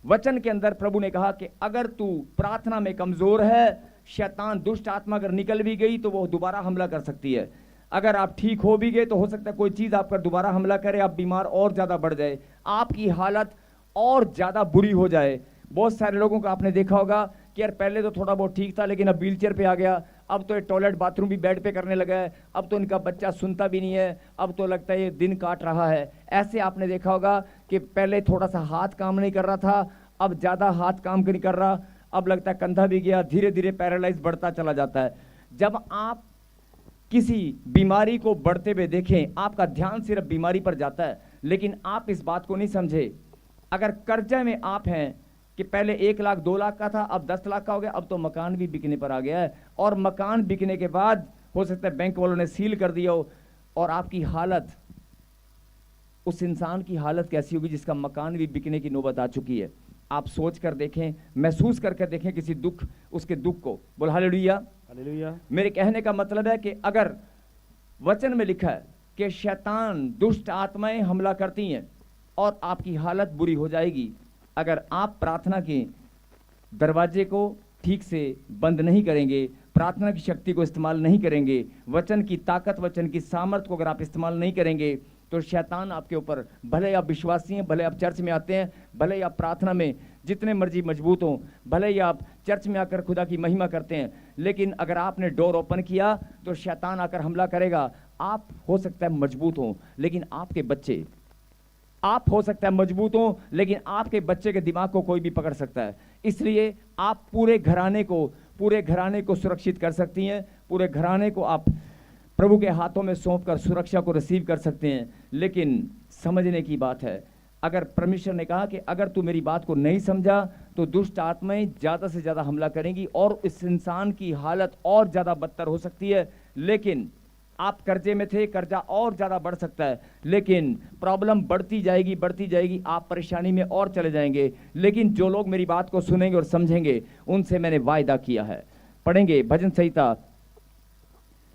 वचन के अंदर प्रभु ने कहा कि अगर तू प्रार्थना में कमजोर है, शैतान दुष्ट आत्मा अगर निकल भी गई तो वो दोबारा हमला कर सकती है। अगर आप ठीक हो भी गए तो हो सकता है कोई चीज आप पर दोबारा हमला करे, आप बीमार और ज्यादा बढ़ जाए, आपकी हालत और ज्यादा बुरी हो जाए। बहुत सारे लोगों को आपने देखा होगा कि यार पहले तो थोड़ा बहुत ठीक था लेकिन अब व्हीलचेयर पे आ गया, अब तो ये टॉयलेट बाथरूम भी बेड पे करने लगा है, अब तो इनका बच्चा सुनता भी नहीं है, अब तो लगता है ये दिन काट रहा है। ऐसे आपने देखा होगा कि पहले थोड़ा सा हाथ काम नहीं कर रहा था, अब ज्यादा हाथ काम नहीं कर रहा, अब लगता है कंधा भी गया, धीरे धीरे पैरालाइज बढ़ता चला जाता है। जब आप किसी बीमारी को बढ़ते हुए देखें, आपका ध्यान सिर्फ बीमारी पर जाता है, लेकिन आप इस बात को नहीं समझे। अगर कर्जे में आप हैं कि पहले 1 लाख 2 लाख का था, अब 10 लाख का हो गया, अब तो मकान भी बिकने पर आ गया है, और मकान बिकने के बाद हो सकता है बैंक वालों ने सील कर दिया हो, और आपकी हालत, उस इंसान की हालत कैसी होगी जिसका मकान भी बिकने की नौबत आ चुकी है। आप सोच कर देखें, महसूस करके देखें किसी दुख, उसके दुख को। बोल हालेलुया। हालेलुया। मेरे कहने का मतलब है कि अगर वचन में लिखा है कि शैतान दुष्ट आत्माएं हमला करती हैं और आपकी हालत बुरी हो जाएगी, अगर आप प्रार्थना के दरवाजे को ठीक से बंद नहीं करेंगे, प्रार्थना की शक्ति को इस्तेमाल नहीं करेंगे, वचन की ताकत, वचन की सामर्थ को अगर आप इस्तेमाल नहीं करेंगे, तो शैतान आपके ऊपर, भले आप विश्वासी हैं, भले आप चर्च में आते हैं, भले आप प्रार्थना में जितने मर्जी मजबूत हों, भले ही आप चर्च में आकर खुदा की महिमा करते हैं, लेकिन अगर आपने डोर ओपन किया तो शैतान आकर हमला करेगा। आप हो सकता है मजबूत हों, लेकिन आपके बच्चे, आप हो सकता है मजबूत हो लेकिन आपके बच्चे के दिमाग को कोई भी पकड़ सकता है। इसलिए आप पूरे घराने को सुरक्षित कर सकती हैं, पूरे घराने को आप प्रभु के हाथों में सौंपकर सुरक्षा को रिसीव कर सकते हैं। लेकिन समझने की बात है, अगर परमेश्वर ने कहा कि अगर तू मेरी बात को नहीं समझा तो दुष्ट आत्माएं ज्यादा से ज्यादा हमला करेंगी और इस इंसान की हालत और ज्यादा बदतर हो सकती है। लेकिन आप कर्जे में थे, कर्जा और ज्यादा बढ़ सकता है, लेकिन प्रॉब्लम बढ़ती जाएगी, आप परेशानी में और चले जाएंगे। लेकिन जो लोग मेरी बात को सुनेंगे और समझेंगे, उनसे मैंने वायदा किया है। पढ़ेंगे भजन संहिता।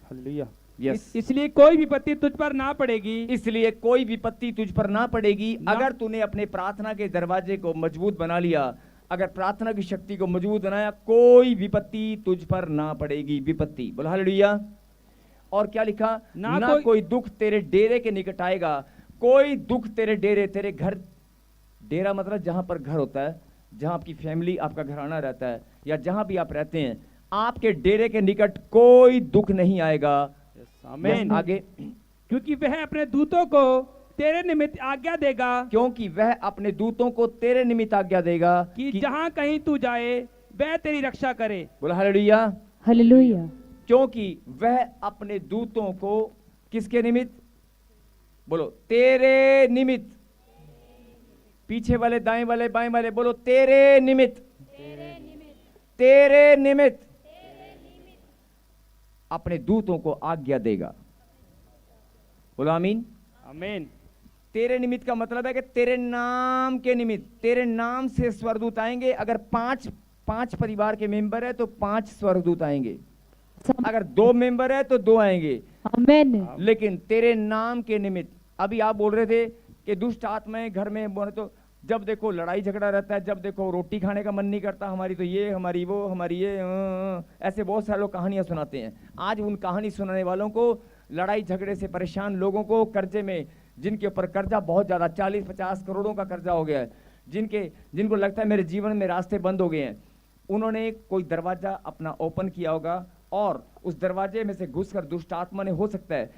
हालेलुया। यस, इसलिए कोई विपत्ति तुझ पर ना पड़ेगी। इसलिए कोई विपत्ति तुझ पर ना पड़ेगी ना। अगर तूने अपने प्रार्थना के दरवाजे को मजबूत बना लिया, अगर प्रार्थना की शक्ति को मजबूत बनाया, कोई विपत्ति तुझ पर ना पड़ेगी। विपत्ति, बोला हालेलुया। और क्या लिखा? ना कोई दुख तेरे डेरे के निकट आएगा। कोई दुख तेरे डेरे, तेरे घर, डेरा मतलब जहां पर घर होता है, जहां आपकी फैमिली, आपका घराना रहता है, या जहां भी आप रहते हैं, आपके डेरे के निकट कोई दुख नहीं आएगा। आमीन। आगे, क्योंकि वह अपने दूतों को तेरे निमित्त आज्ञा देगा, क्योंकि वह अपने दूतों को तेरे निमित्त आज्ञा देगा कि जहां कहीं तू जाए वह तेरी रक्षा करे। बोला हालेलुया। हालेलुया। क्योंकि वह अपने दूतों को किसके निमित्त? बोलो तेरे निमित्त। पीछे वाले, दाएं वाले, बाएं वाले बोलो तेरे निमित्त, तेरे निमित्त अपने दूतों को आज्ञा देगा। बोलो आमीन। आमीन। तेरे निमित्त का मतलब है कि तेरे नाम के निमित्त, तेरे नाम से स्वर्गदूत आएंगे। अगर पांच परिवार के मेंबर है तो 5 स्वर्गदूत आएंगे, अगर 2 मेंबर है तो 2 आएंगे। आमीन। लेकिन तेरे नाम के निमित्त, अभी आप बोल रहे थे कि दुष्ट आत्माएं घर में बोले तो जब देखो लड़ाई झगड़ा रहता है, जब देखो रोटी खाने का मन नहीं करता, हमारी तो ये, हमारी वो, हमारी ये, ऐसे बहुत सारे लोग कहानियां सुनाते हैं। आज उन कहानी सुनाने वालों को, लड़ाई झगड़े से परेशान लोगों को, कर्जे में, जिनके ऊपर कर्जा बहुत ज्यादा 40-50 करोड़ों का कर्जा हो गया है, जिनको लगता है मेरे जीवन में रास्ते बंद हो गए हैं, उन्होंने कोई दरवाजा अपना ओपन किया होगा और उस दरवाजे में से घुसकर दुष्ट आत्मा ने, हो सकता है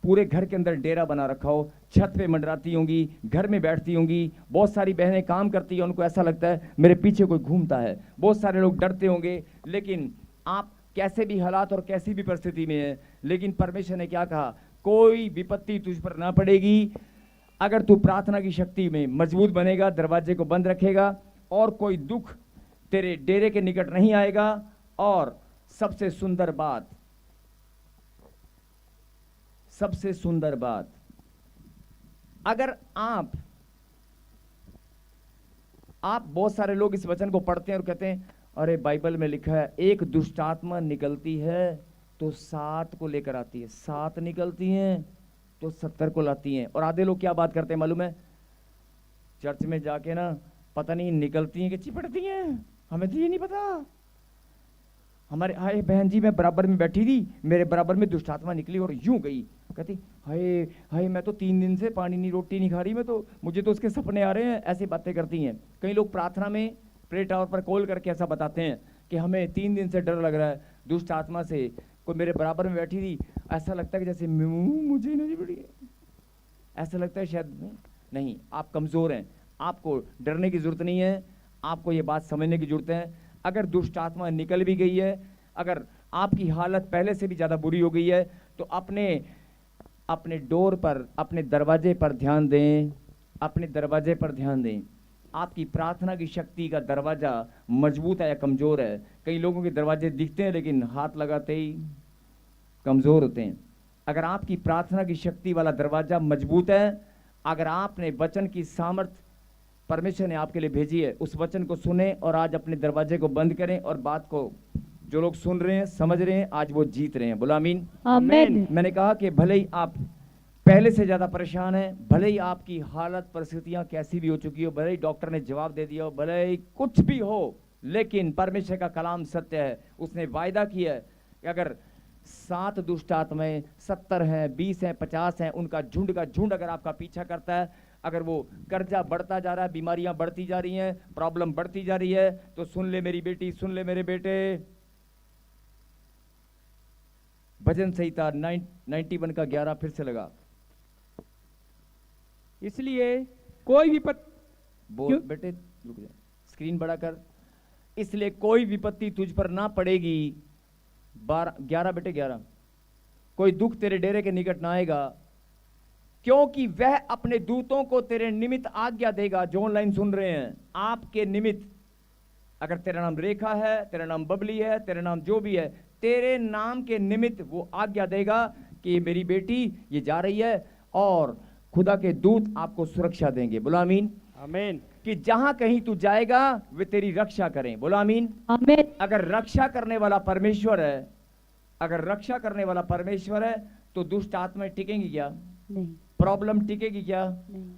पूरे घर के अंदर डेरा बना रखा हो, छत पे मंडराती होंगी, घर में बैठती होंगी। बहुत सारी बहनें काम करती हैं, उनको ऐसा लगता है मेरे पीछे कोई घूमता है। बहुत सारे लोग डरते होंगे, लेकिन आप कैसे भी हालात और कैसी भी परिस्थिति में है, लेकिन परमेश्वर ने क्या कहा, कोई विपत्ति तुझ पर ना पड़ेगी अगर तू प्रार्थना की शक्ति में मजबूत बनेगा, दरवाजे को बंद रखेगा, और कोई दुख तेरे डेरे के निकट नहीं आएगा। और सबसे सुंदर बात, सबसे सुंदर बात, अगर आप बहुत सारे लोग इस वचन को पढ़ते हैं और कहते हैं अरे बाइबल में लिखा है एक दुष्ट आत्मा निकलती है तो 7 को लेकर आती है, 7 निकलती हैं तो 70 को लाती हैं। और आधे लोग क्या बात करते हैं मालूम है, चर्च में जाके ना पता नहीं निकलती हैं कि चिपटती हैं, हमें तो ये नहीं पता। हमारे हाय बहन जी, मैं बराबर में बैठी थी, मेरे बराबर में दुष्ट आत्मा निकली और यूं गई, कहती हाय हाय मैं तो 3 दिन से पानी नहीं रोटी नहीं खा रही, मुझे तो उसके सपने आ रहे हैं। ऐसी बातें करती हैं। कई लोग प्रार्थना में प्रे टावर पर कॉल करके ऐसा बताते हैं कि हमें 3 दिन से डर लग रहा है दुष्ट आत्मा से, कोई मेरे बराबर में बैठी थी, ऐसा लगता है कि जैसे मुझे नहीं पड़ी, ऐसा लगता है शायद नहीं। आप कमजोर हैं, आपको डरने की जरूरत नहीं है, आपको ये बात समझने की जरूरत है। अगर दुष्ट आत्मा निकल भी गई है, अगर आपकी हालत पहले से भी ज्यादा बुरी हो गई है, तो अपने डोर पर, अपने दरवाजे पर ध्यान दें, अपने दरवाजे पर ध्यान दें। आपकी प्रार्थना की शक्ति का दरवाजा मजबूत है या कमजोर है। कई लोगों के दरवाजे दिखते हैं लेकिन हाथ लगाते ही कमजोर होते हैं। अगर आपकी प्रार्थना की शक्ति वाला दरवाजा मजबूत है, अगर आपने वचन की सामर्थ परमेश्वर ने आपके लिए भेजी है, उस वचन को सुने और आज अपने दरवाजे को बंद करें और बात को जो लोग सुन रहे हैं, समझ रहे हैं, आज वो जीत रहे हैं। बोला आमीन। आमीन। मैंने कहा कि भले ही आप पहले से ज्यादा परेशान हैं, भले ही आपकी हालत परिस्थितियां कैसी भी हो चुकी हो, भले ही डॉक्टर ने जवाब दे दिया हो, भले ही कुछ भी हो, लेकिन परमेश्वर का कलाम सत्य है। उसने वायदा किया है कि अगर 7 दुष्ट आत्माएं 70 हैं, 20 हैं, 50 हैं, उनका झुंड का झुंड अगर आपका पीछा करता है, अगर वो कर्जा बढ़ता जा रहा है, बीमारियां बढ़ती जा रही हैं, प्रॉब्लम बढ़ती जा रही है, तो सुन ले मेरी बेटी, सुन ले मेरे बेटे, भजन संहिता 91 का 11 फिर से लगा। इसलिए कोई भी बोल बेटे, रुक जा, स्क्रीन बड़ा कर। इसलिए कोई विपत्ति तुझ पर ना पड़ेगी, 11 बेटे 11, कोई दुख तेरे डेरे के निकट ना आएगा, क्योंकि वह अपने दूतों को तेरे निमित्त आज्ञा देगा। जो ऑनलाइन सुन रहे हैं, आपके निमित्त, अगर तेरा नाम रेखा है, तेरा नाम बबली है, तेरा नाम जो भी है, तेरे नाम के निमित्त वो आज्ञा देगा कि मेरी बेटी ये जा रही है, और खुदा के दूत आपको सुरक्षा देंगे। बोला आमीन। आमीन। कि जहां कहीं तू जाएगा वे तेरी रक्षा करें। बोला आमीन। आमीन। अगर रक्षा करने वाला परमेश्वर है, अगर रक्षा करने वाला परमेश्वर है, तो दुष्ट आत्माएं टिकेंगी क्या? नहीं। प्रॉब्लम टिकेगी क्या? नहीं।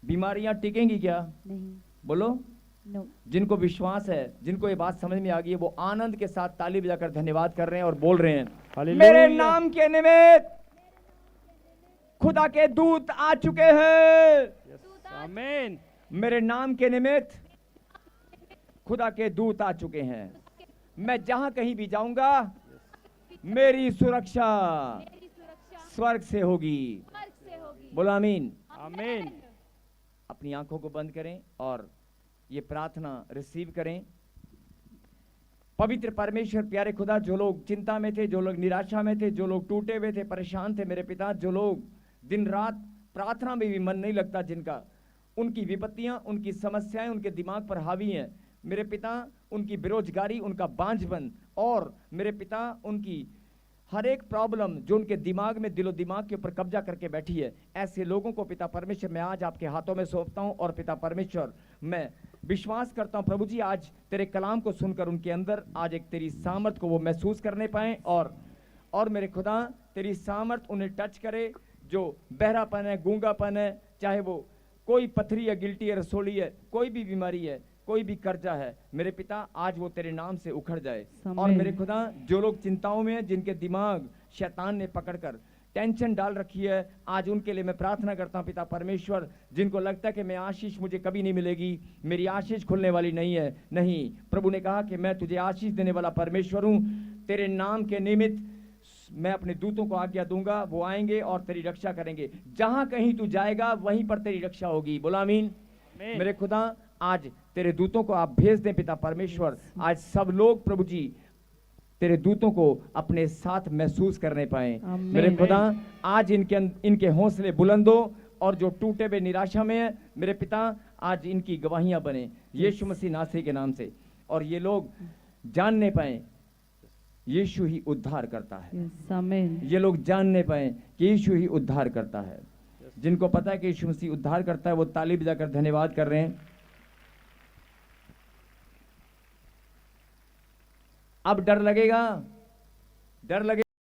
बीमारियां टिकेंगी क्या? नहीं। बोलो। नो। जिनको विश्वास है, जिनको ये बात समझ में आ गई है, वो आनंद के साथ ताली बजाकर धन्यवाद कर रहे हैं और बोल रहे हैं, हालेलुया। मेरे नाम के निमित्त खुदा के दूत आ चुके हैं। आमीन। मेरे नाम के निमित्त खुदा के दूत आ चुके हैं। मैं जहां कहीं भी जाऊंगा, मेरी सुरक्षा स्वर्ग से होगी। बोला आमीन। आमीन। अपनी आंखों को बंद करें और ये प्रार्थना रिसीव करें। पवित्र परमेश्वर, प्यारे खुदा, जो लोग चिंता में थे, जो लोग निराशा में थे, जो लोग टूटे हुए थे, परेशान थे, मेरे पिता, जो लोग दिन रात प्रार्थना में भी मन नहीं लगता, जिनका उनकी विपत्तियां, उनकी समस्याएं उनके दिमाग पर हावी हैं, मेरे पिता, उनकी बेरोजगारी, उनका बांझपन, और मेरे पिता उनकी हर एक प्रॉब्लम जो उनके दिमाग में, दिलो दिमाग के ऊपर कब्जा करके बैठी है, ऐसे लोगों को पिता परमेश्वर मैं आज आपके हाथों में सौंपता हूं। और पिता परमेश्वर, मैं विश्वास करता हूं प्रभु जी, आज तेरे कलाम को सुनकर उनके अंदर आज एक तेरी सामर्थ को वो महसूस करने पाए, और मेरे खुदा तेरी सामर्थ उन्हें टच करे। जो बहरापन है, गूंगापन है, चाहे वो कोई पथरी है, गिल्टी है, रसोली है, कोई भी बीमारी है, कोई भी कर्जा है, मेरे पिता आज वो तेरे नाम से उखड़ जाए। और मेरे खुदा, जो लोग चिंताओं में हैं, जिनके दिमाग शैतान ने पकड़कर टेंशन डाल रखी है, आज उनके लिए मैं प्रार्थना करता हूं पिता परमेश्वर, जिनको लगता है कि मैं आशीष मुझे कभी नहीं मिलेगी, मेरी आशीष खुलने वाली नहीं है। नहीं, प्रभु ने कहा कि मैं तुझे आशीष देने वाला परमेश्वर हूं। तेरे नाम के निमित्त मैं अपने दूतों को आज्ञा दूंगा, वो आएंगे और तेरी रक्षा करेंगे। जहां कहीं तू जाएगा वहीं पर तेरी रक्षा होगी। बोला आमीन। मेरे खुदा, आज तेरे दूतों को आप भेज दें पिता परमेश्वर। आज सब लोग प्रभु जी तेरे दूतों को अपने साथ महसूस करने पाए। मेरे खुदा, आज इनके हौसले बुलंद हो, और जो टूटे हुए निराशा में है मेरे पिता, आज इनकी गवाहियां बने यीशु मसीह नासरी के नाम से, और ये लोग जानने पाए यीशु ही उद्धार करता है। ये लोग जानने पाए कि यीशु ही उद्धार करता है। जिनको पता है कि यीशु मसीह उद्धार करता है, वो ताली बजाकर धन्यवाद कर रहे हैं। अब डर लगेगा, डर लगे